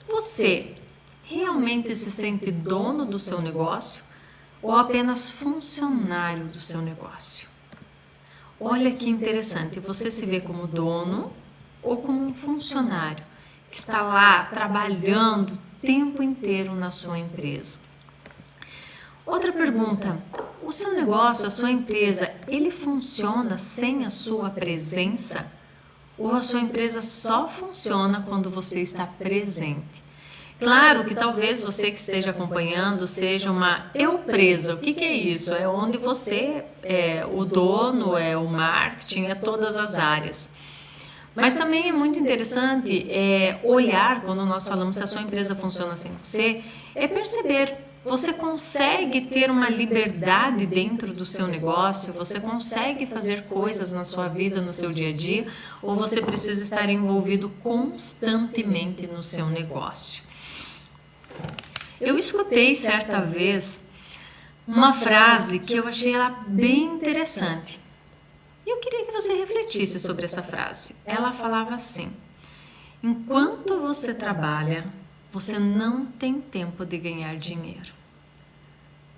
Você realmente se sente dono do seu negócio ou apenas funcionário do seu negócio? Olha que interessante, você se vê como dono ou como um funcionário que está lá trabalhando o tempo inteiro na sua empresa? Outra pergunta, o seu negócio, a sua empresa, ele funciona sem a sua presença? Ou a sua empresa só funciona quando você está presente? Claro que talvez você que esteja acompanhando seja uma empresa. O que é isso? É onde você é o dono, é o marketing, é todas as áreas. Mas também é muito interessante olhar, quando nós falamos se a sua empresa funciona sem você, é perceber, você consegue ter uma liberdade dentro do seu negócio, você consegue fazer coisas na sua vida, no seu dia a dia, ou você precisa estar envolvido constantemente no seu negócio? Eu escutei certa vez uma frase que eu achei ela bem interessante. E eu queria que você refletisse sobre essa frase. Ela falava assim: enquanto você trabalha, você não tem tempo de ganhar dinheiro.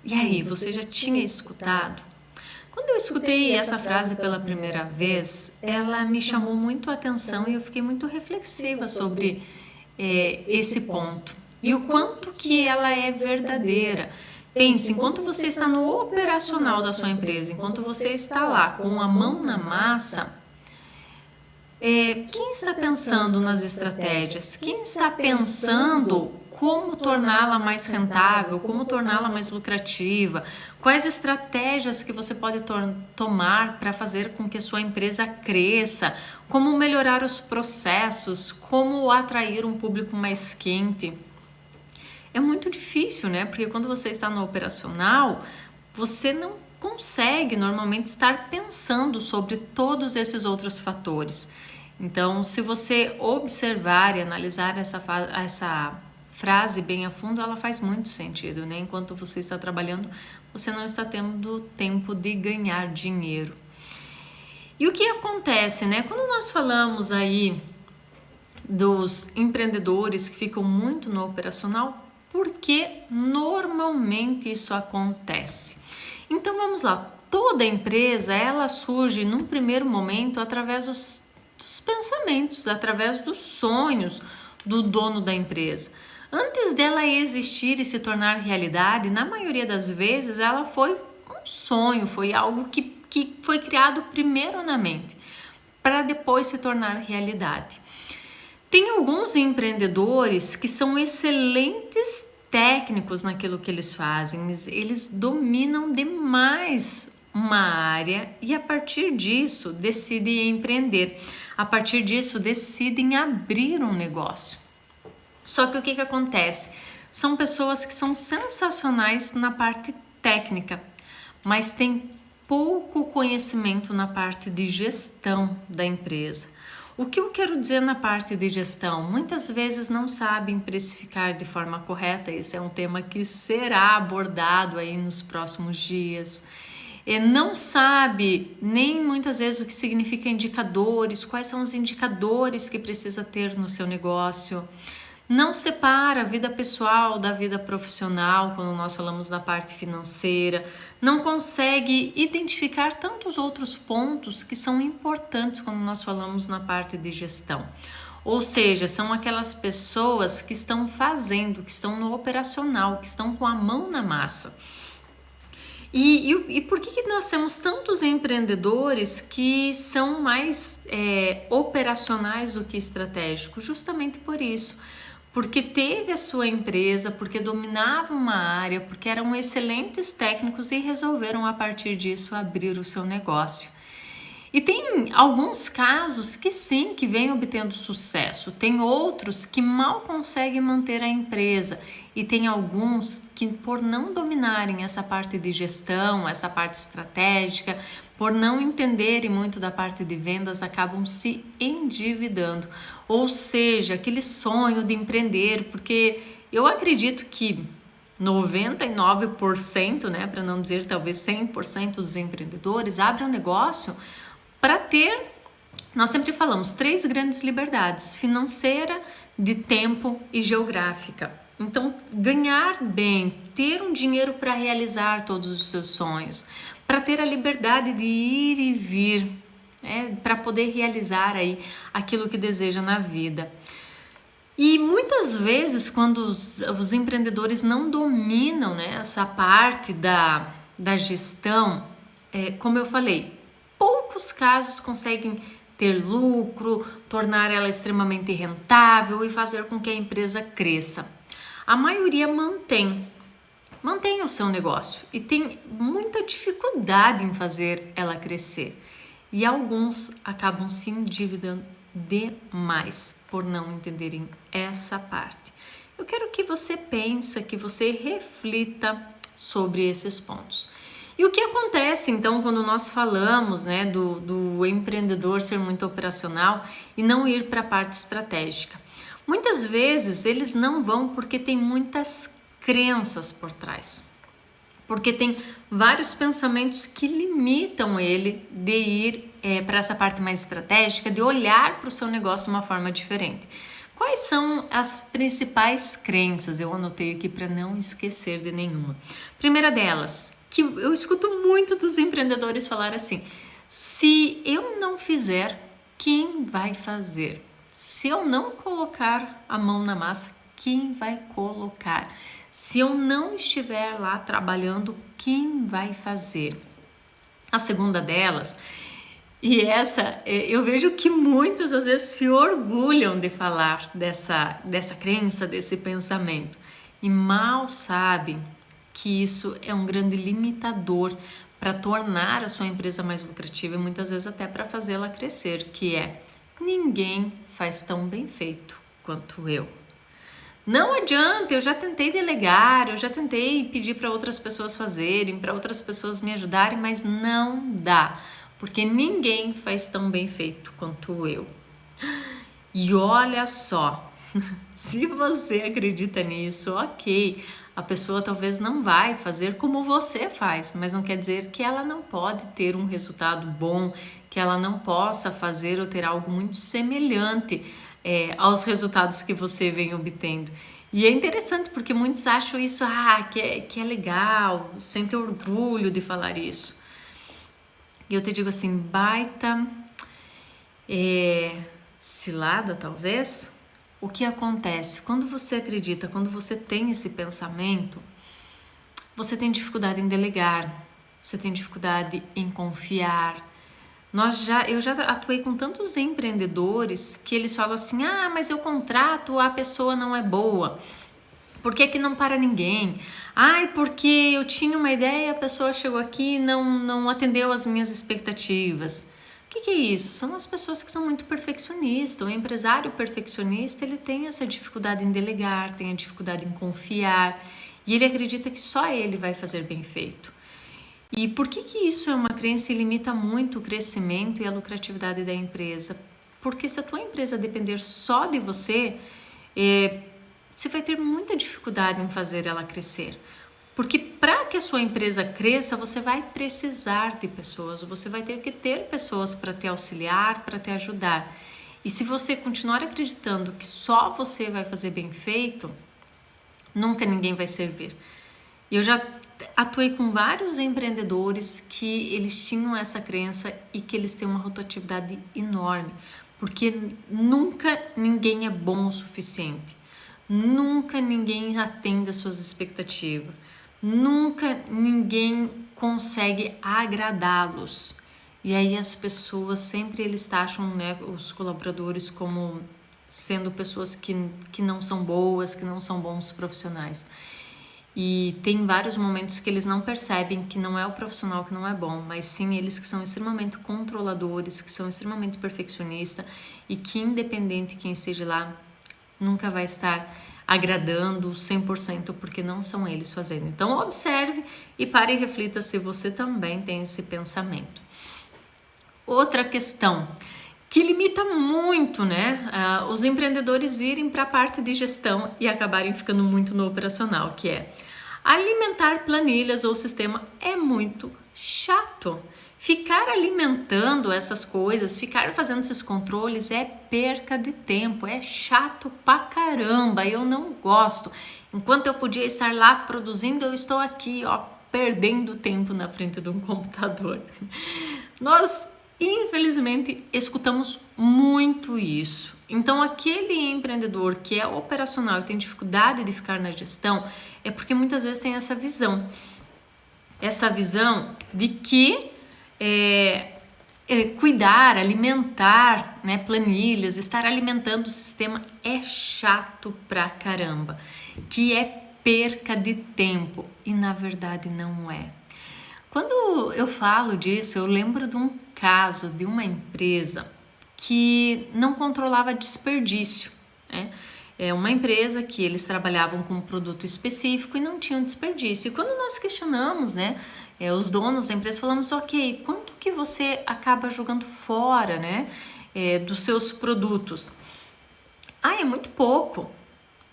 E aí, você já tinha escutado? Quando eu escutei essa frase pela primeira vez, ela me chamou muito a atenção e eu fiquei muito reflexiva sobre esse ponto. E o quanto que ela é verdadeira. Pense, enquanto você está no operacional da sua empresa, enquanto você está lá com a mão na massa, quem está pensando nas estratégias? Quem está pensando como torná-la mais rentável, como torná-la mais lucrativa? Quais estratégias que você pode tomar para fazer com que a sua empresa cresça? Como melhorar os processos? Como atrair um público mais quente? É muito difícil, né? Porque quando você está no operacional, você não consegue normalmente estar pensando sobre todos esses outros fatores. Então, se você observar e analisar essa frase bem a fundo, ela faz muito sentido, né? Enquanto você está trabalhando, você não está tendo tempo de ganhar dinheiro. E o que acontece, né? Quando nós falamos aí dos empreendedores que ficam muito no operacional, porque normalmente isso acontece. Então vamos lá, toda empresa ela surge num primeiro momento através dos pensamentos, através dos sonhos do dono da empresa. Antes dela existir e se tornar realidade, na maioria das vezes ela foi um sonho, foi algo que foi criado primeiro na mente, para depois se tornar realidade. Tem alguns empreendedores que são excelentes técnicos naquilo que eles fazem, eles dominam demais uma área e a partir disso decidem empreender, a partir disso decidem abrir um negócio. Só que o que acontece? São pessoas que são sensacionais na parte técnica, mas têm pouco conhecimento na parte de gestão da empresa. O que eu quero dizer na parte de gestão? Muitas vezes não sabem precificar de forma correta. Esse é um tema que será abordado aí nos próximos dias. Não sabe nem muitas vezes o que significa indicadores, quais são os indicadores que precisa ter no seu negócio. Não separa a vida pessoal da vida profissional quando nós falamos da parte financeira, não consegue identificar tantos outros pontos que são importantes quando nós falamos na parte de gestão. Ou seja, são aquelas pessoas que estão fazendo, que estão no operacional, que estão com a mão na massa. E por que nós temos tantos empreendedores que são mais operacionais do que estratégicos? Justamente por isso. Porque teve a sua empresa, porque dominavam uma área, porque eram excelentes técnicos e resolveram a partir disso abrir o seu negócio. E tem alguns casos que sim, que vêm obtendo sucesso, tem outros que mal conseguem manter a empresa e tem alguns que por não dominarem essa parte de gestão, essa parte estratégica, por não entenderem muito da parte de vendas, acabam se endividando. Ou seja, aquele sonho de empreender, porque eu acredito que 99%, né, para não dizer talvez 100% dos empreendedores abrem um negócio para ter, nós sempre falamos, 3 grandes liberdades: financeira, de tempo e geográfica. Então, ganhar bem, ter um dinheiro para realizar todos os seus sonhos, para ter a liberdade de ir e vir, para poder realizar aí aquilo que deseja na vida. E muitas vezes, quando os empreendedores não dominam, né, essa parte da gestão, como eu falei, poucos casos conseguem ter lucro, tornar ela extremamente rentável e fazer com que a empresa cresça. A maioria mantém o seu negócio e tem muita dificuldade em fazer ela crescer. E alguns acabam se endividando demais por não entenderem essa parte. Eu quero que você pense, que você reflita sobre esses pontos. E o que acontece então quando nós falamos, né, do empreendedor ser muito operacional e não ir para a parte estratégica? Muitas vezes eles não vão porque tem muitas crenças por trás, porque tem vários pensamentos que limitam ele de ir para essa parte mais estratégica, de olhar para o seu negócio de uma forma diferente. Quais são as principais crenças? Eu anotei aqui para não esquecer de nenhuma. Primeira delas, que eu escuto muito dos empreendedores falar assim: se eu não fizer, quem vai fazer? Se eu não colocar a mão na massa, quem vai colocar? Se eu não estiver lá trabalhando, quem vai fazer? A segunda delas, e essa eu vejo que muitos às vezes se orgulham de falar dessa crença, desse pensamento, e mal sabem que isso é um grande limitador para tornar a sua empresa mais lucrativa e muitas vezes até para fazê-la crescer, que é: ninguém faz tão bem feito quanto eu. Não adianta, eu já tentei delegar, eu já tentei pedir para outras pessoas fazerem, para outras pessoas me ajudarem, mas não dá, porque ninguém faz tão bem feito quanto eu. E olha só, se você acredita nisso, ok, a pessoa talvez não vai fazer como você faz, mas não quer dizer que ela não pode ter um resultado bom, que ela não possa fazer ou ter algo muito semelhante aos resultados que você vem obtendo. E é interessante porque muitos acham isso que é legal, sentem orgulho de falar isso. E eu te digo assim, baita cilada talvez. O que acontece? Quando você acredita, quando você tem esse pensamento, você tem dificuldade em delegar, você tem dificuldade em confiar. Eu já atuei com tantos empreendedores que eles falam assim: mas eu contrato, a pessoa não é boa. Por que que não para ninguém? Porque eu tinha uma ideia, a pessoa chegou aqui e não atendeu às minhas expectativas. O que é isso? São as pessoas que são muito perfeccionistas. O empresário perfeccionista, ele tem essa dificuldade em delegar, tem a dificuldade em confiar e ele acredita que só ele vai fazer bem feito. E por que isso é uma crença e limita muito o crescimento e a lucratividade da empresa? Porque se a tua empresa depender só de você, você vai ter muita dificuldade em fazer ela crescer. Porque para que a sua empresa cresça, você vai precisar de pessoas, você vai ter que ter pessoas para te auxiliar, para te ajudar. E se você continuar acreditando que só você vai fazer bem feito, nunca ninguém vai servir. E eu já atuei com vários empreendedores que eles tinham essa crença e que eles têm uma rotatividade enorme, porque nunca ninguém é bom o suficiente, nunca ninguém atende às suas expectativas, nunca ninguém consegue agradá-los. E aí as pessoas sempre eles taxam, né, os colaboradores como sendo pessoas que não são boas, que não são bons profissionais. E tem vários momentos que eles não percebem que não é o profissional que não é bom, mas sim eles que são extremamente controladores, que são extremamente perfeccionistas e que independente quem esteja lá, nunca vai estar agradando 100% porque não são eles fazendo. Então observe e pare e reflita se você também tem esse pensamento. Outra questão que limita muito, né, os empreendedores irem para a parte de gestão e acabarem ficando muito no operacional, que é alimentar planilhas ou sistema é muito chato. Ficar alimentando essas coisas, ficar fazendo esses controles é perca de tempo, é chato pra caramba, eu não gosto. Enquanto eu podia estar lá produzindo, eu estou aqui, ó, perdendo tempo na frente de um computador. Nós, infelizmente, escutamos muito isso. Então, aquele empreendedor que é operacional e tem dificuldade de ficar na gestão, é porque muitas vezes tem essa visão de que cuidar, alimentar, né, planilhas, estar alimentando o sistema é chato pra caramba, que é perca de tempo, e na verdade não é. Quando eu falo disso, eu lembro de um caso de uma empresa que não controlava desperdício, né? É uma empresa que eles trabalhavam com um produto específico e não tinham desperdício. E quando nós questionamos, né, os donos da empresa, falamos, ok, quanto que você acaba jogando fora, né, dos seus produtos? Ah, é muito pouco.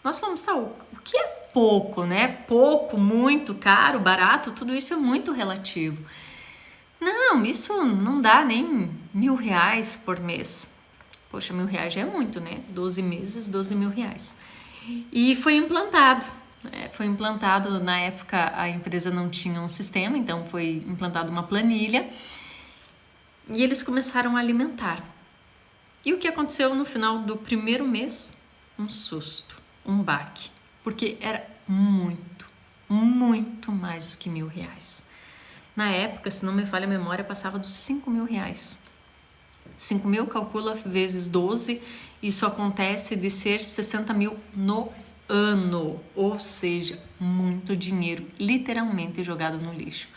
Nós falamos, tá, o que é pouco, né? Pouco, muito, caro, barato, tudo isso é muito relativo. Não, isso não dá nem R$ 1.000 por mês. Poxa, R$ 1.000 já é muito, né? 12 meses, R$ 12.000. E foi implantado. Foi implantado, na época a empresa não tinha um sistema, então foi implantada uma planilha. E eles começaram a alimentar. E o que aconteceu no final do primeiro mês? Um susto, um baque. Porque era muito, muito mais do que R$ 1.000. Na época, se não me falha a memória, passava dos R$ 5.000. 5.000 calcula vezes 12, isso acontece de ser 60 mil no ano, ou seja, muito dinheiro literalmente jogado no lixo.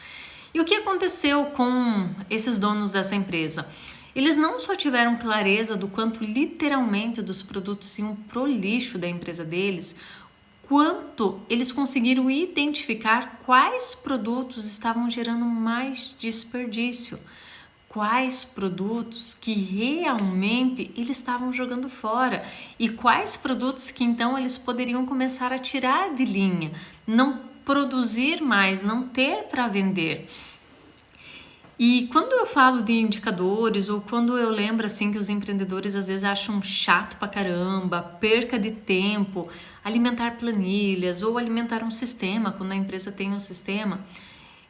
E o que aconteceu com esses donos dessa empresa? Eles não só tiveram clareza do quanto literalmente dos produtos iam pro lixo da empresa deles, quanto eles conseguiram identificar quais produtos estavam gerando mais desperdício, quais produtos que realmente eles estavam jogando fora e quais produtos que então eles poderiam começar a tirar de linha, não produzir mais, não ter para vender. E quando eu falo de indicadores ou quando eu lembro assim que os empreendedores às vezes acham chato pra caramba, perca de tempo, alimentar planilhas ou alimentar um sistema, quando a empresa tem um sistema,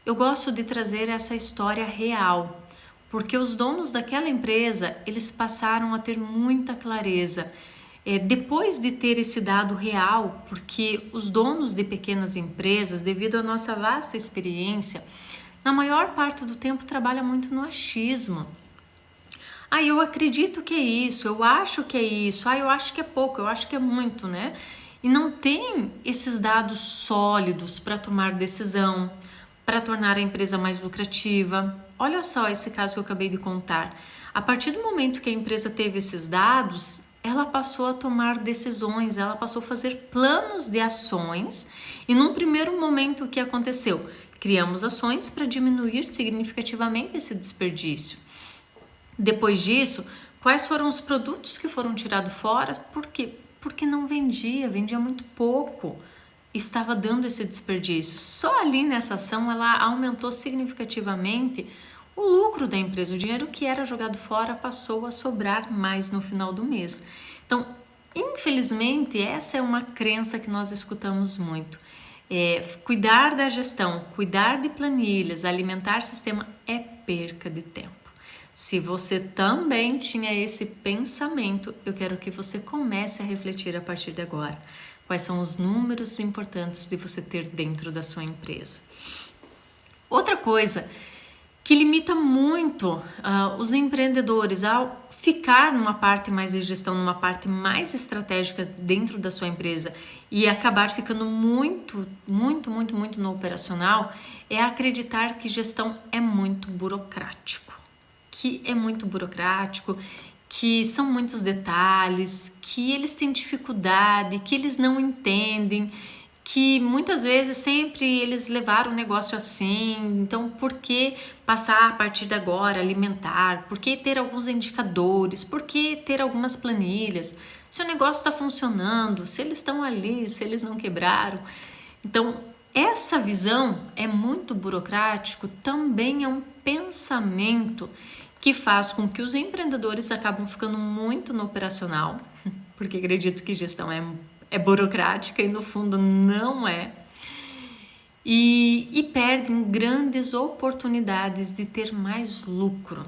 eu gosto de trazer essa história real, porque os donos daquela empresa, eles passaram a ter muita clareza. Depois de ter esse dado real, porque os donos de pequenas empresas, devido à nossa vasta experiência, na maior parte do tempo trabalha muito no achismo. Ah, eu acredito que é isso, eu acho que é isso, eu acho que é pouco, eu acho que é muito, né? E não tem esses dados sólidos para tomar decisão, para tornar a empresa mais lucrativa. Olha só esse caso que eu acabei de contar. A partir do momento que a empresa teve esses dados, ela passou a tomar decisões, ela passou a fazer planos de ações e num primeiro momento o que aconteceu? Criamos ações para diminuir significativamente esse desperdício. Depois disso, quais foram os produtos que foram tirados fora? Por quê? Porque não vendia muito pouco. Estava dando esse desperdício. Só ali nessa ação ela aumentou significativamente o lucro da empresa. O dinheiro que era jogado fora passou a sobrar mais no final do mês. Então, infelizmente, essa é uma crença que nós escutamos muito. Cuidar da gestão, cuidar de planilhas, alimentar sistema é perca de tempo. Se você também tinha esse pensamento, eu quero que você comece a refletir a partir de agora. Quais são os números importantes de você ter dentro da sua empresa? Outra coisa que limita muito os empreendedores ao ficar numa parte mais de gestão, numa parte mais estratégica dentro da sua empresa e acabar ficando muito no operacional, é acreditar que gestão é muito burocrático. Que são muitos detalhes, que eles têm dificuldade, que eles não entendem, que muitas vezes sempre eles levaram o negócio assim, então por que passar a partir de agora, alimentar, por que ter alguns indicadores, por que ter algumas planilhas, se o negócio está funcionando, se eles estão ali, se eles não quebraram. Então, essa visão é muito burocrático, também é um pensamento que faz com que os empreendedores acabam ficando muito no operacional, porque acredito que gestão é burocrática e no fundo não é. E perdem grandes oportunidades de ter mais lucro,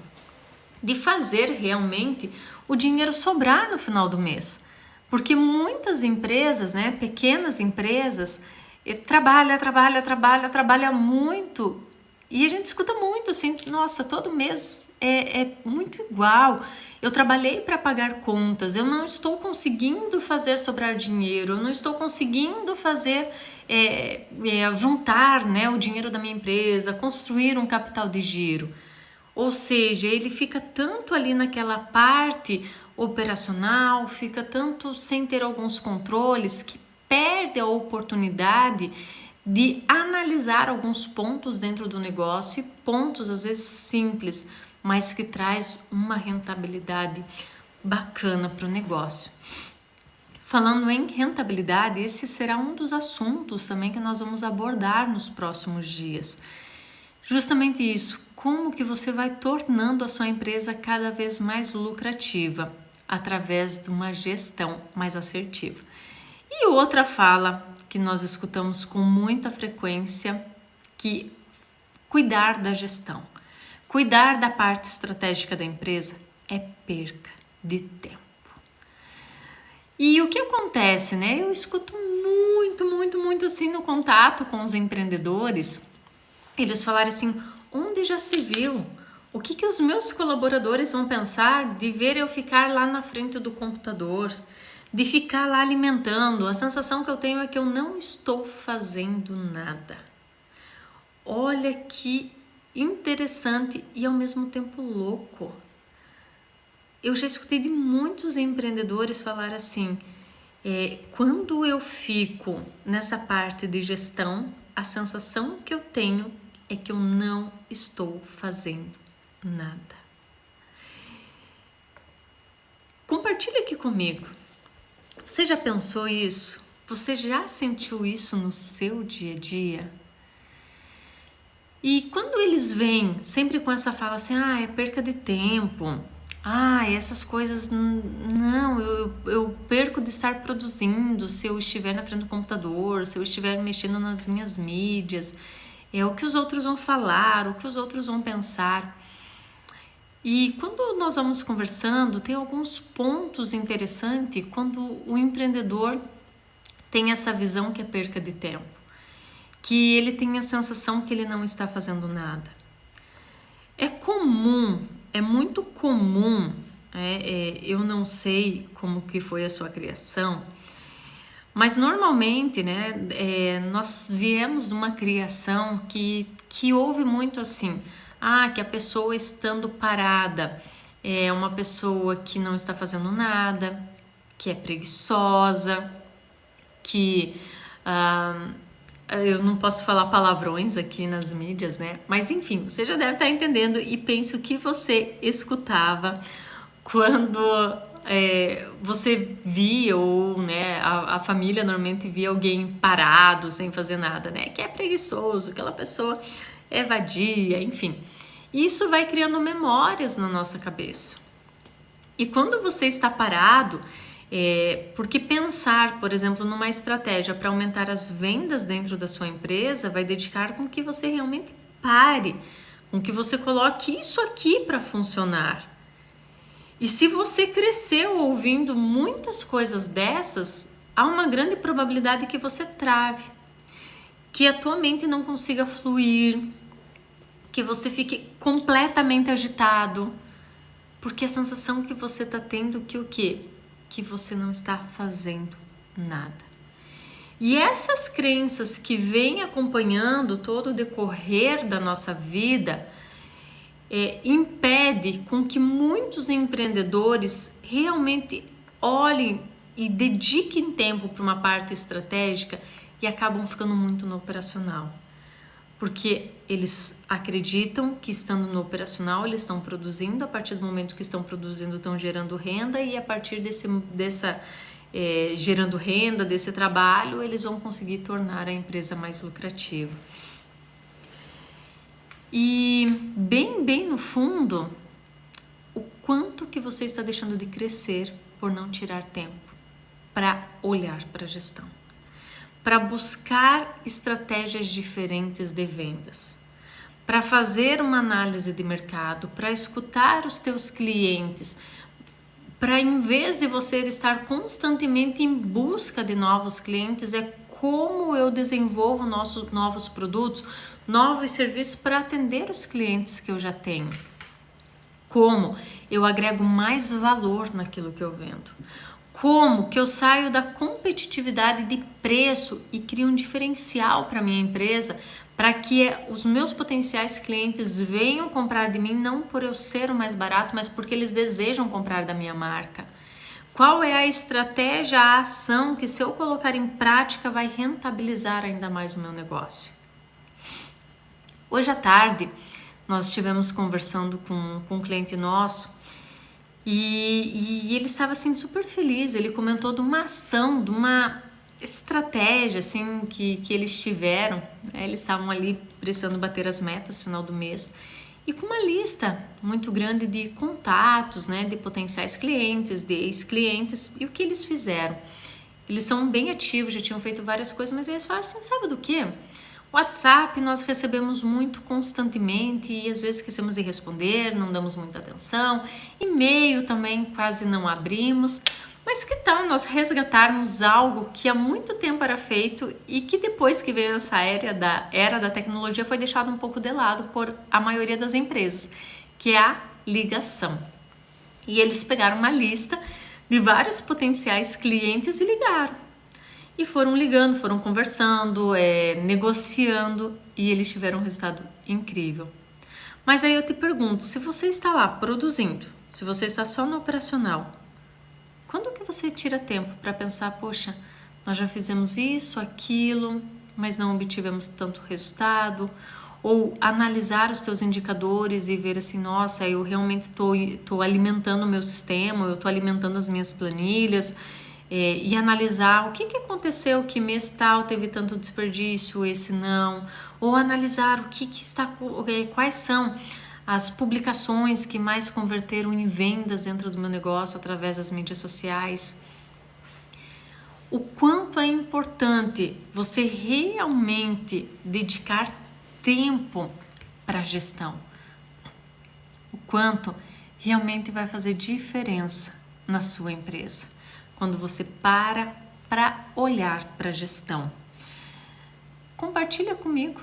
de fazer realmente o dinheiro sobrar no final do mês. Porque muitas empresas, né, pequenas empresas, trabalha muito, e a gente escuta muito assim, nossa, todo mês é muito igual. Eu trabalhei para pagar contas, eu não estou conseguindo fazer sobrar dinheiro, eu não estou conseguindo fazer juntar, né, o dinheiro da minha empresa, construir um capital de giro. Ou seja, ele fica tanto ali naquela parte operacional, fica tanto sem ter alguns controles que perde a oportunidade de analisar alguns pontos dentro do negócio, e pontos às vezes simples, mas que traz uma rentabilidade bacana para o negócio. Falando em rentabilidade, esse será um dos assuntos também que nós vamos abordar nos próximos dias. Justamente isso, como que você vai tornando a sua empresa cada vez mais lucrativa através de uma gestão mais assertiva. E outra fala que nós escutamos com muita frequência, que cuidar da gestão, cuidar da parte estratégica da empresa é perca de tempo. E o que acontece, né? Eu escuto muito assim no contato com os empreendedores, eles falarem assim, onde já se viu? O que os meus colaboradores vão pensar de ver eu ficar lá na frente do computador, de ficar lá alimentando? A sensação que eu tenho é que eu não estou fazendo nada. Olha que interessante e ao mesmo tempo louco. Eu já escutei de muitos empreendedores falar assim, quando eu fico nessa parte de gestão, a sensação que eu tenho é que eu não estou fazendo nada. Compartilha aqui comigo. Você já pensou isso? Você já sentiu isso no seu dia a dia? E quando eles vêm sempre com essa fala assim, é perca de tempo, essas coisas, não, eu perco de estar produzindo se eu estiver na frente do computador, se eu estiver mexendo nas minhas mídias, é o que os outros vão falar, o que os outros vão pensar. E quando nós vamos conversando, tem alguns pontos interessantes quando o empreendedor tem essa visão que é perca de tempo, que ele tem a sensação que ele não está fazendo nada. É muito comum, eu não sei como que foi a sua criação, mas normalmente, né, nós viemos de uma criação que houve muito assim, que a pessoa estando parada é uma pessoa que não está fazendo nada, que é preguiçosa, que eu não posso falar palavrões aqui nas mídias, né? Mas enfim, você já deve estar entendendo e penso que você escutava quando você via ou, né, a família normalmente via alguém parado sem fazer nada, né? Que é preguiçoso, aquela pessoa é vadia, enfim. Isso vai criando memórias na nossa cabeça. E quando você está parado, porque pensar, por exemplo, numa estratégia para aumentar as vendas dentro da sua empresa vai dedicar com que você realmente pare, com que você coloque isso aqui para funcionar. E se você cresceu ouvindo muitas coisas dessas, há uma grande probabilidade que você trave, que a tua mente não consiga fluir, que você fique completamente agitado, porque a sensação que você está tendo que o quê? Que você não está fazendo nada. E essas crenças que vêm acompanhando todo o decorrer da nossa vida impede com que muitos empreendedores realmente olhem e dediquem tempo para uma parte estratégica e acabam ficando muito no operacional. Porque eles acreditam que estando no operacional eles estão produzindo, a partir do momento que estão produzindo estão gerando renda, e a partir gerando renda desse trabalho, eles vão conseguir tornar a empresa mais lucrativa. E bem no fundo, o quanto que você está deixando de crescer por não tirar tempo para olhar para a gestão, para buscar estratégias diferentes de vendas, para fazer uma análise de mercado, para escutar os teus clientes, para em vez de você estar constantemente em busca de novos clientes, é como eu desenvolvo novos produtos, novos serviços para atender os clientes que eu já tenho. Como eu agrego mais valor naquilo que eu vendo. Como que eu saio da competitividade de preço e crio um diferencial para minha empresa, para que os meus potenciais clientes venham comprar de mim, não por eu ser o mais barato, mas porque eles desejam comprar da minha marca. Qual é a estratégia, a ação que, se eu colocar em prática, vai rentabilizar ainda mais o meu negócio? Hoje à tarde, nós estivemos conversando com um cliente nosso e ele estava assim super feliz. Ele comentou de uma ação, de uma estratégia assim que eles tiveram, né? Eles estavam ali precisando bater as metas no final do mês e com uma lista muito grande de contatos, né, de potenciais clientes, de ex-clientes. E o que eles fizeram? Eles são bem ativos, já tinham feito várias coisas, mas eles falaram assim, sabe do quê? WhatsApp nós recebemos muito constantemente e às vezes esquecemos de responder, não damos muita atenção. E-mail também quase não abrimos. Mas que tal nós resgatarmos algo que há muito tempo era feito e que depois que veio essa era da tecnologia foi deixado um pouco de lado por a maioria das empresas, que é a ligação. E eles pegaram uma lista de vários potenciais clientes e ligaram. E foram ligando, foram conversando, negociando e eles tiveram um resultado incrível. Mas aí eu te pergunto, se você está lá produzindo, se você está só no operacional, quando que você tira tempo para pensar, poxa, nós já fizemos isso, aquilo, mas não obtivemos tanto resultado? Ou analisar os teus indicadores e ver assim, nossa, eu realmente estou alimentando o meu sistema, eu estou alimentando as minhas planilhas, e analisar o que aconteceu, que mês tal teve tanto desperdício, esse não, ou analisar quais são as publicações que mais converteram em vendas dentro do meu negócio através das mídias sociais. O quanto é importante você realmente dedicar tempo para a gestão. O quanto realmente vai fazer diferença na sua empresa quando você para olhar para a gestão. Compartilha comigo.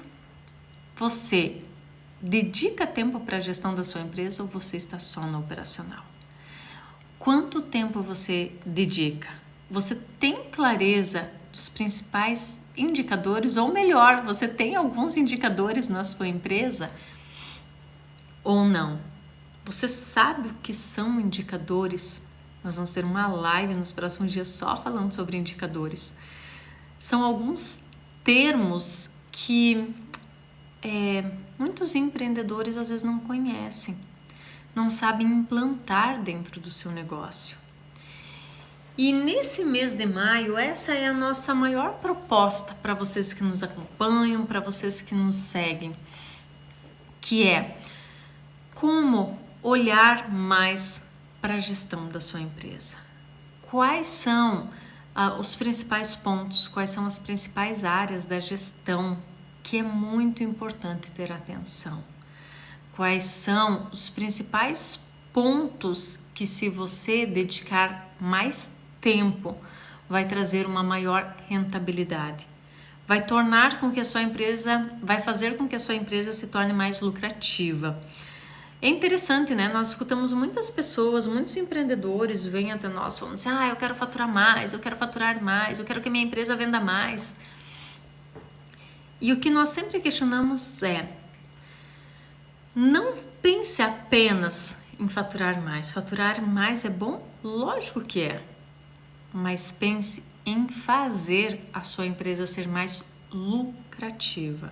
Você dedica tempo para a gestão da sua empresa ou você está só no operacional? Quanto tempo você dedica? Você tem clareza dos principais indicadores? Ou melhor, você tem alguns indicadores na sua empresa? Ou não? Você sabe o que são indicadores? Nós vamos ter uma live nos próximos dias só falando sobre indicadores. São alguns termos que muitos empreendedores às vezes não conhecem, não sabem implantar dentro do seu negócio. E nesse mês de maio, essa é a nossa maior proposta para vocês que nos acompanham, para vocês que nos seguem, que é como olhar mais para a gestão da sua empresa. Quais são os principais pontos, quais são as principais áreas da gestão que é muito importante ter atenção? Quais são os principais pontos que, se você dedicar mais tempo, vai trazer uma maior rentabilidade? Vai tornar com que a sua empresa, vai fazer com que a sua empresa se torne mais lucrativa. É interessante, né? Nós escutamos muitas pessoas, muitos empreendedores vêm até nós falando assim, eu quero faturar mais, eu quero faturar mais, eu quero que minha empresa venda mais. E o que nós sempre questionamos é, não pense apenas em faturar mais. Faturar mais é bom? Lógico que é. Mas pense em fazer a sua empresa ser mais lucrativa.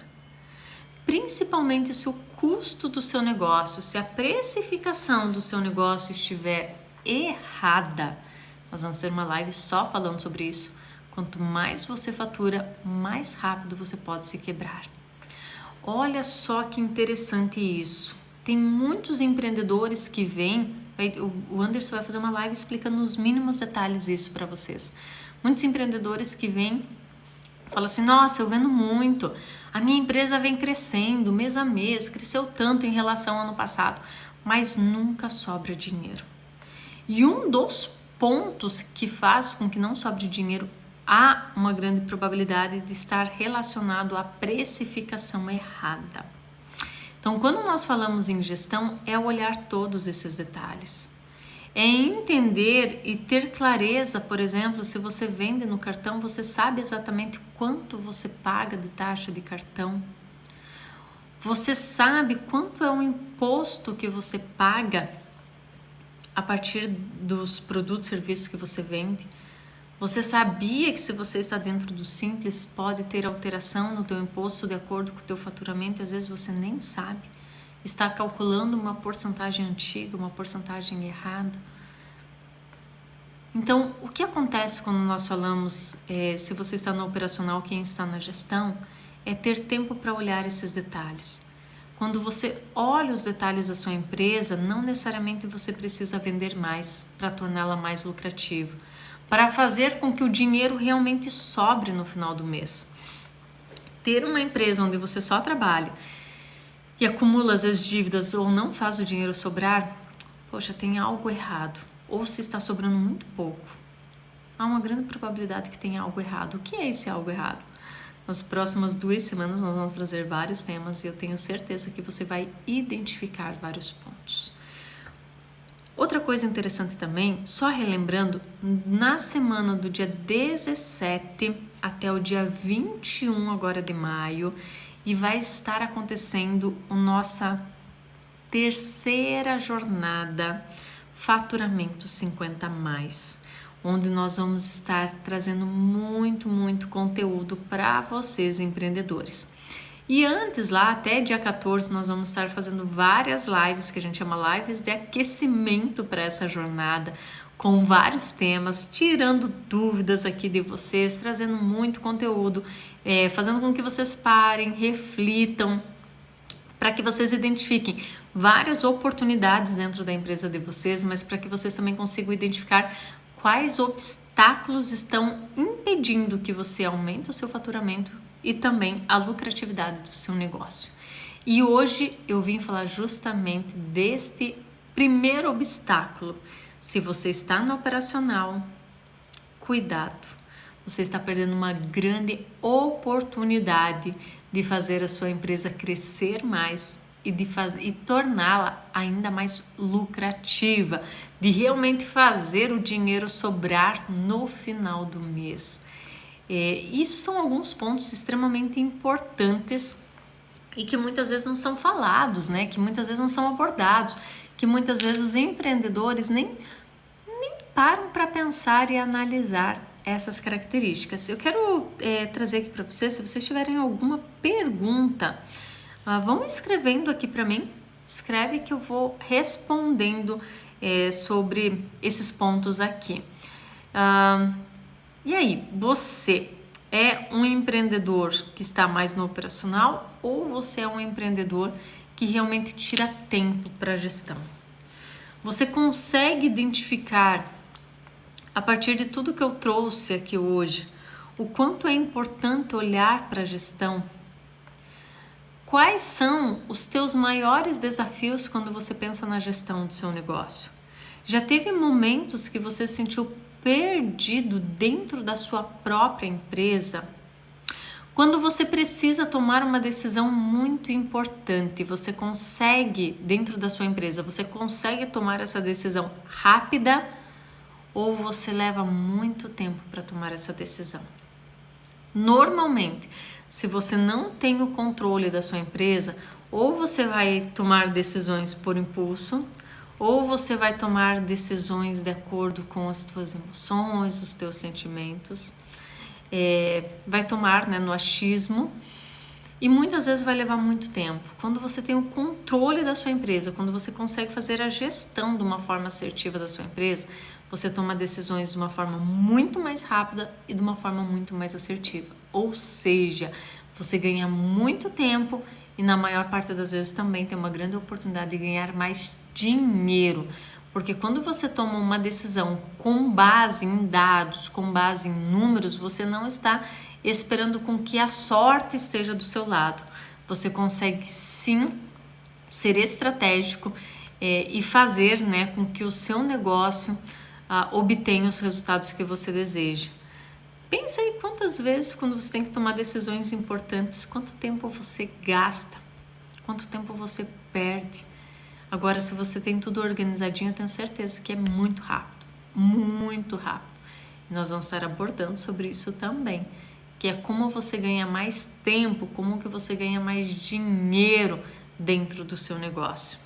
Principalmente se o custo do seu negócio, se a precificação do seu negócio estiver errada, nós vamos ter uma live só falando sobre isso. Quanto mais você fatura, mais rápido você pode se quebrar. Olha só que interessante isso. Tem muitos empreendedores que vêm, o Anderson vai fazer uma live explicando nos mínimos detalhes isso para vocês. Muitos empreendedores que vêm, falam assim, nossa, eu vendo muito, a minha empresa vem crescendo mês a mês, cresceu tanto em relação ao ano passado, mas nunca sobra dinheiro. E um dos pontos que faz com que não sobre dinheiro, há uma grande probabilidade de estar relacionado à precificação errada. Então, quando nós falamos em gestão, é olhar todos esses detalhes. É entender e ter clareza, por exemplo, se você vende no cartão, você sabe exatamente quanto você paga de taxa de cartão. Você sabe quanto é o imposto que você paga a partir dos produtos e serviços que você vende. Você sabia que se você está dentro do Simples, pode ter alteração no teu imposto de acordo com o teu faturamento, e às vezes você nem sabe. Está calculando uma porcentagem antiga, uma porcentagem errada. Então, o que acontece quando nós falamos, se você está no operacional, quem está na gestão, é ter tempo para olhar esses detalhes. Quando você olha os detalhes da sua empresa, não necessariamente você precisa vender mais para torná-la mais lucrativa, para fazer com que o dinheiro realmente sobre no final do mês. Ter uma empresa onde você só trabalha e acumula às vezes dívidas ou não faz o dinheiro sobrar, poxa, tem algo errado. Ou se está sobrando muito pouco. Há uma grande probabilidade que tenha algo errado. O que é esse algo errado? Nas próximas 2 semanas nós vamos trazer vários temas e eu tenho certeza que você vai identificar vários pontos. Outra coisa interessante também, só relembrando, na semana do dia 17 até o dia 21 agora de maio, e vai estar acontecendo a nossa terceira jornada Faturamento 50+, onde nós vamos estar trazendo muito conteúdo para vocês empreendedores. E antes lá, até dia 14, nós vamos estar fazendo várias lives, que a gente chama lives de aquecimento para essa jornada, com vários temas, tirando dúvidas aqui de vocês, trazendo muito conteúdo, fazendo com que vocês parem, reflitam, para que vocês identifiquem várias oportunidades dentro da empresa de vocês, mas para que vocês também consigam identificar quais obstáculos estão impedindo que você aumente o seu faturamento e também a lucratividade do seu negócio. E hoje eu vim falar justamente deste primeiro obstáculo. Se você está no operacional, cuidado, você está perdendo uma grande oportunidade de fazer a sua empresa crescer mais e torná-la ainda mais lucrativa, de realmente fazer o dinheiro sobrar no final do mês. Isso são alguns pontos extremamente importantes e que muitas vezes não são falados, né? Que muitas vezes não são abordados, que muitas vezes os empreendedores nem param para pensar e analisar essas características. Eu quero trazer aqui para vocês, se vocês tiverem alguma pergunta, vão escrevendo aqui para mim, escreve que eu vou respondendo sobre esses pontos aqui. E aí, você é um empreendedor que está mais no operacional ou você é um empreendedor que realmente tira tempo para a gestão? Você consegue identificar, a partir de tudo que eu trouxe aqui hoje, o quanto é importante olhar para a gestão? Quais são os teus maiores desafios quando você pensa na gestão do seu negócio? Já teve momentos que você se sentiu perdido dentro da sua própria empresa? Quando você precisa tomar uma decisão muito importante, você consegue, dentro da sua empresa, você consegue tomar essa decisão rápida ou você leva muito tempo para tomar essa decisão? Normalmente, se você não tem o controle da sua empresa, ou você vai tomar decisões por impulso, ou você vai tomar decisões de acordo com as tuas emoções, os teus sentimentos, vai tomar, né, no achismo, e muitas vezes vai levar muito tempo. Quando você tem o controle da sua empresa, quando você consegue fazer a gestão de uma forma assertiva da sua empresa, você toma decisões de uma forma muito mais rápida e de uma forma muito mais assertiva. Ou seja, você ganha muito tempo e na maior parte das vezes também tem uma grande oportunidade de ganhar mais dinheiro. Porque quando você toma uma decisão com base em dados, com base em números, você não está esperando com que a sorte esteja do seu lado. Você consegue sim ser estratégico e fazer, né, com que o seu negócio obtenha os resultados que você deseja. Pensa aí quantas vezes, quando você tem que tomar decisões importantes, quanto tempo você gasta, quanto tempo você perde. Agora, se você tem tudo organizadinho, eu tenho certeza que é muito rápido, muito rápido. E nós vamos estar abordando sobre isso também, que é como você ganha mais tempo, como que você ganha mais dinheiro dentro do seu negócio.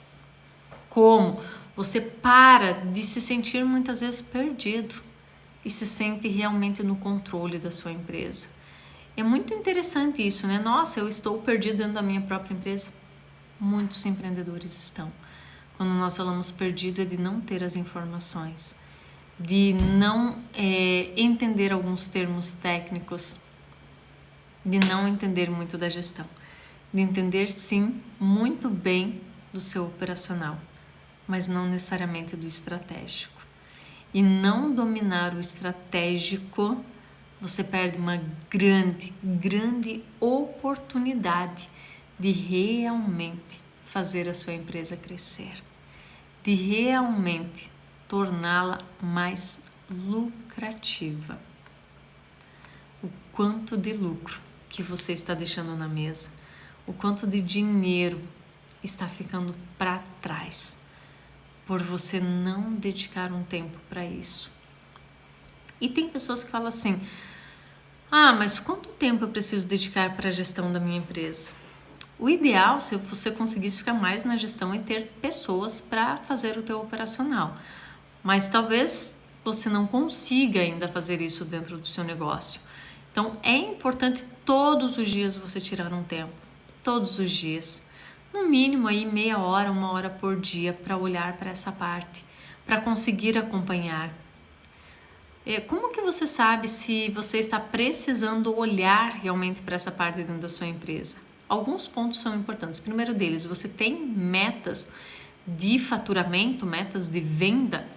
Como você para de se sentir muitas vezes perdido e se sente realmente no controle da sua empresa. É muito interessante isso, né? Nossa, eu estou perdido dentro da minha própria empresa. Muitos empreendedores estão. Quando nós falamos perdido é de não ter as informações, de não entender alguns termos técnicos, de não entender muito da gestão, de entender sim muito bem do seu operacional, mas não necessariamente do estratégico. E não dominar o estratégico, você perde uma grande oportunidade de realmente fazer a sua empresa crescer, de realmente torná-la mais lucrativa. O quanto de lucro que você está deixando na mesa, o quanto de dinheiro está ficando para trás por você não dedicar um tempo para isso. E tem pessoas que falam assim: mas quanto tempo eu preciso dedicar para a gestão da minha empresa? O ideal, se você conseguisse ficar mais na gestão, é ter pessoas para fazer o teu operacional. Mas talvez você não consiga ainda fazer isso dentro do seu negócio. Então, é importante todos os dias você tirar um tempo. Todos os dias. No mínimo aí meia hora, 1 hora por dia para olhar para essa parte, para conseguir acompanhar. Como que você sabe se você está precisando olhar realmente para essa parte dentro da sua empresa? Alguns pontos são importantes. Primeiro deles, você tem metas de faturamento, metas de venda?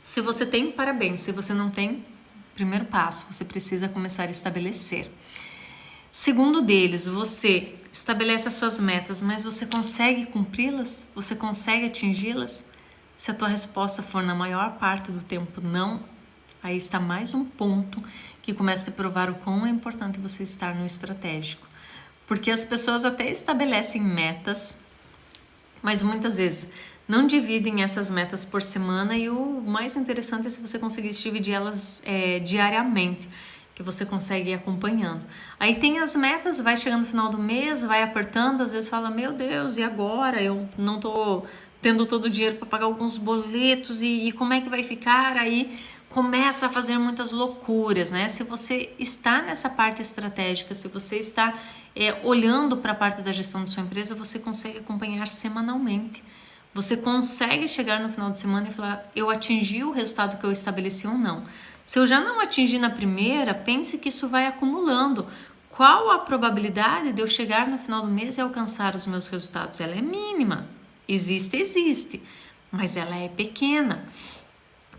Se você tem, parabéns. Se você não tem, primeiro passo, você precisa começar a estabelecer. Segundo deles, você estabelece as suas metas, mas você consegue cumpri-las? Você consegue atingi-las? Se a tua resposta for na maior parte do tempo não, aí está mais um ponto que começa a provar o quão é importante você estar no estratégico. Porque as pessoas até estabelecem metas, mas muitas vezes não dividem essas metas por semana, e o mais interessante é se você conseguisse dividir elas diariamente, que você consegue ir acompanhando. Aí tem as metas, vai chegando no final do mês, vai apertando, às vezes fala: meu Deus, e agora? Eu não tô tendo todo o dinheiro para pagar alguns boletos, e como é que vai ficar? Aí começa a fazer muitas loucuras, né? Se você está nessa parte estratégica, se você está olhando para a parte da gestão da sua empresa, você consegue acompanhar semanalmente. Você consegue chegar no final de semana e falar: eu atingi o resultado que eu estabeleci ou não. Se eu já não atingi na primeira, pense que isso vai acumulando. Qual a probabilidade de eu chegar no final do mês e alcançar os meus resultados? Ela é mínima. Existe, mas ela é pequena.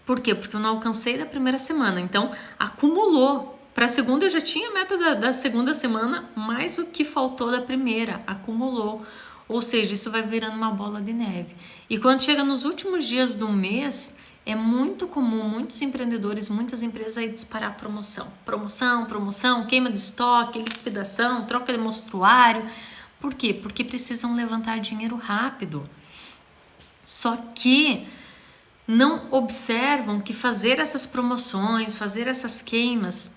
Por quê? Porque eu não alcancei da primeira semana, então acumulou. Para a segunda eu já tinha a meta da segunda semana, mais o que faltou da primeira, acumulou. Ou seja, isso vai virando uma bola de neve. E quando chega nos últimos dias do mês, é muito comum, muitos empreendedores, muitas empresas aí disparar promoção. Promoção, queima de estoque, liquidação, troca de mostruário. Por quê? Porque precisam levantar dinheiro rápido. Só que não observam que fazer essas promoções, fazer essas queimas,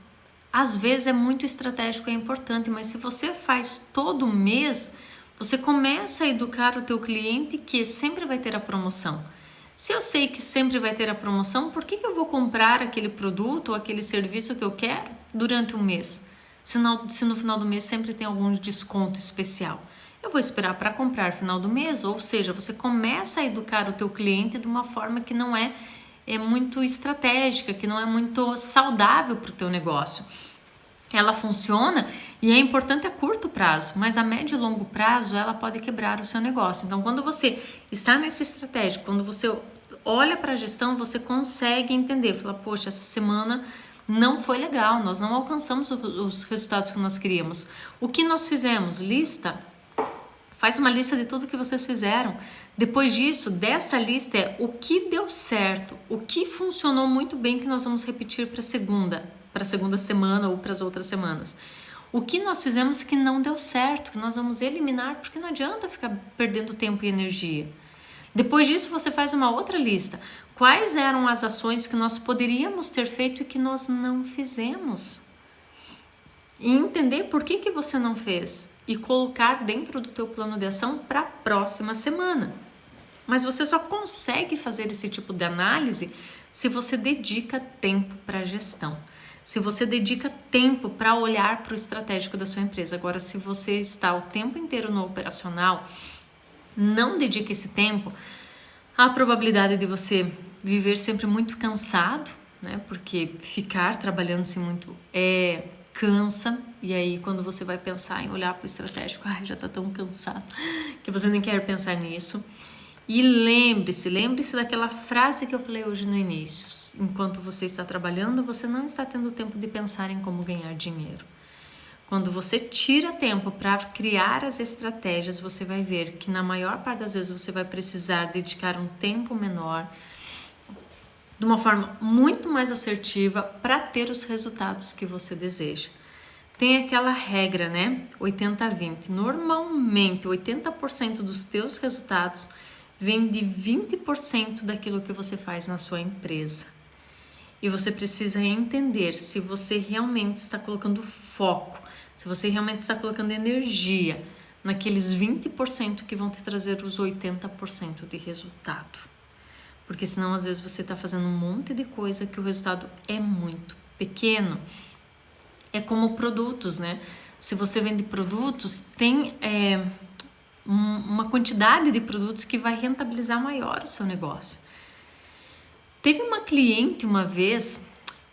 às vezes é muito estratégico e é importante, mas se você faz todo mês, você começa a educar o teu cliente que sempre vai ter a promoção. Se eu sei que sempre vai ter a promoção, por que eu vou comprar aquele produto ou aquele serviço que eu quero durante um mês? Se no final do mês sempre tem algum desconto especial. Eu vou esperar para comprar no final do mês, ou seja, você começa a educar o teu cliente de uma forma que não é é muito estratégica, que não é muito saudável para o teu negócio. Ela funciona e é importante a curto prazo, mas a médio e longo prazo ela pode quebrar o seu negócio. Então, quando você está nesse estratégico, quando você olha para a gestão, você consegue entender, fala, poxa, essa semana não foi legal, nós não alcançamos os resultados que nós queríamos. O que nós fizemos? Lista. Faz uma lista de tudo que vocês fizeram. Depois disso, dessa lista é o que deu certo, o que funcionou muito bem que nós vamos repetir para a segunda semana ou para as outras semanas. O que nós fizemos que não deu certo, que nós vamos eliminar, porque não adianta ficar perdendo tempo e energia. Depois disso, você faz uma outra lista. Quais eram as ações que nós poderíamos ter feito e que nós não fizemos? E entender por que você não fez e colocar dentro do teu plano de ação para a próxima semana. Mas você só consegue fazer esse tipo de análise se você dedica tempo para a gestão. Se você dedica tempo para olhar para o estratégico da sua empresa. Agora, se você está o tempo inteiro no operacional, não dedica esse tempo, a probabilidade de você viver sempre muito cansado, né? Porque ficar trabalhando-se muito cansa, e aí quando você vai pensar em olhar para o estratégico, já está tão cansado que você nem quer pensar nisso. E lembre-se daquela frase que eu falei hoje no início. Enquanto você está trabalhando, você não está tendo tempo de pensar em como ganhar dinheiro. Quando você tira tempo para criar as estratégias, você vai ver que na maior parte das vezes você vai precisar dedicar um tempo menor, de uma forma muito mais assertiva para ter os resultados que você deseja. Tem aquela regra, né? 80-20. Normalmente, 80% dos teus resultados vem de 20% daquilo que você faz na sua empresa. E você precisa entender se você realmente está colocando foco, se você realmente está colocando energia naqueles 20% que vão te trazer os 80% de resultado. Porque senão, às vezes, você está fazendo um monte de coisa que o resultado é muito pequeno. É como produtos, né? Se você vende produtos, tem uma quantidade de produtos que vai rentabilizar maior o seu negócio. Teve uma cliente uma vez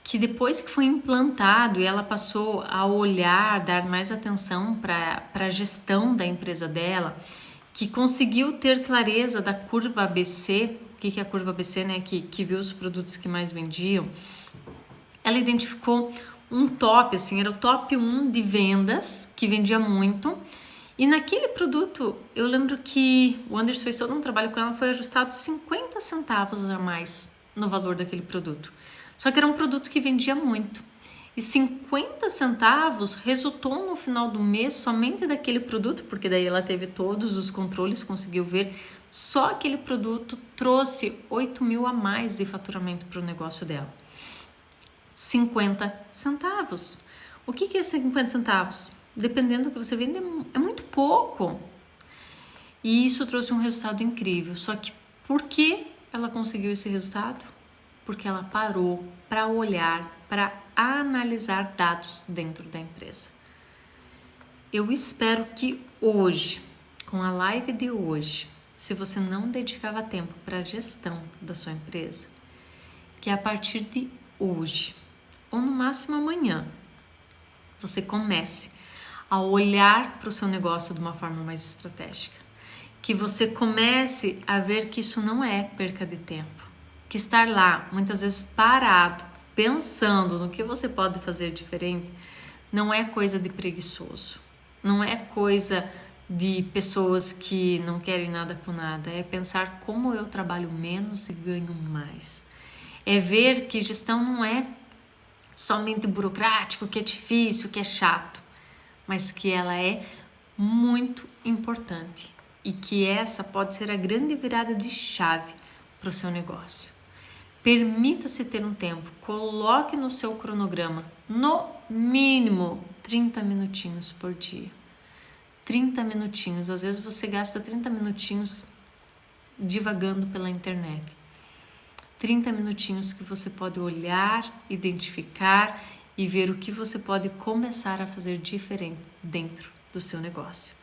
que depois que foi implantado e ela passou a olhar, dar mais atenção para a gestão da empresa dela, que conseguiu ter clareza da curva ABC. O que é a curva ABC, né? Que viu os produtos que mais vendiam. Ela identificou um top, assim, era o top 1 de vendas, que vendia muito. E naquele produto, eu lembro que o Anderson fez todo um trabalho com ela, foi ajustado 50 centavos a mais no valor daquele produto. Só que era um produto que vendia muito. E 50 centavos resultou no final do mês somente daquele produto, porque daí ela teve todos os controles, conseguiu ver. Só aquele produto trouxe 8 mil a mais de faturamento para o negócio dela. 50 centavos. O que é 50 centavos? Dependendo do que você vende, é muito pouco. E isso trouxe um resultado incrível. Só que por que ela conseguiu esse resultado? Porque ela parou para olhar, para analisar dados dentro da empresa. Eu espero que hoje, com a live de hoje, se você não dedicava tempo para a gestão da sua empresa, que a partir de hoje, ou no máximo amanhã, você comece a olhar para o seu negócio de uma forma mais estratégica. Que você comece a ver que isso não é perca de tempo. Que estar lá, muitas vezes parado, pensando no que você pode fazer diferente, não é coisa de preguiçoso. Não é coisa de pessoas que não querem nada com nada. É pensar como eu trabalho menos e ganho mais. É ver que gestão não é somente burocrático, que é difícil, que é chato, mas que ela é muito importante e que essa pode ser a grande virada de chave para o seu negócio. Permita-se ter um tempo, coloque no seu cronograma, no mínimo 30 minutinhos por dia. 30 minutinhos, às vezes você gasta 30 minutinhos divagando pela internet. 30 minutinhos que você pode olhar, identificar e ver o que você pode começar a fazer diferente dentro do seu negócio.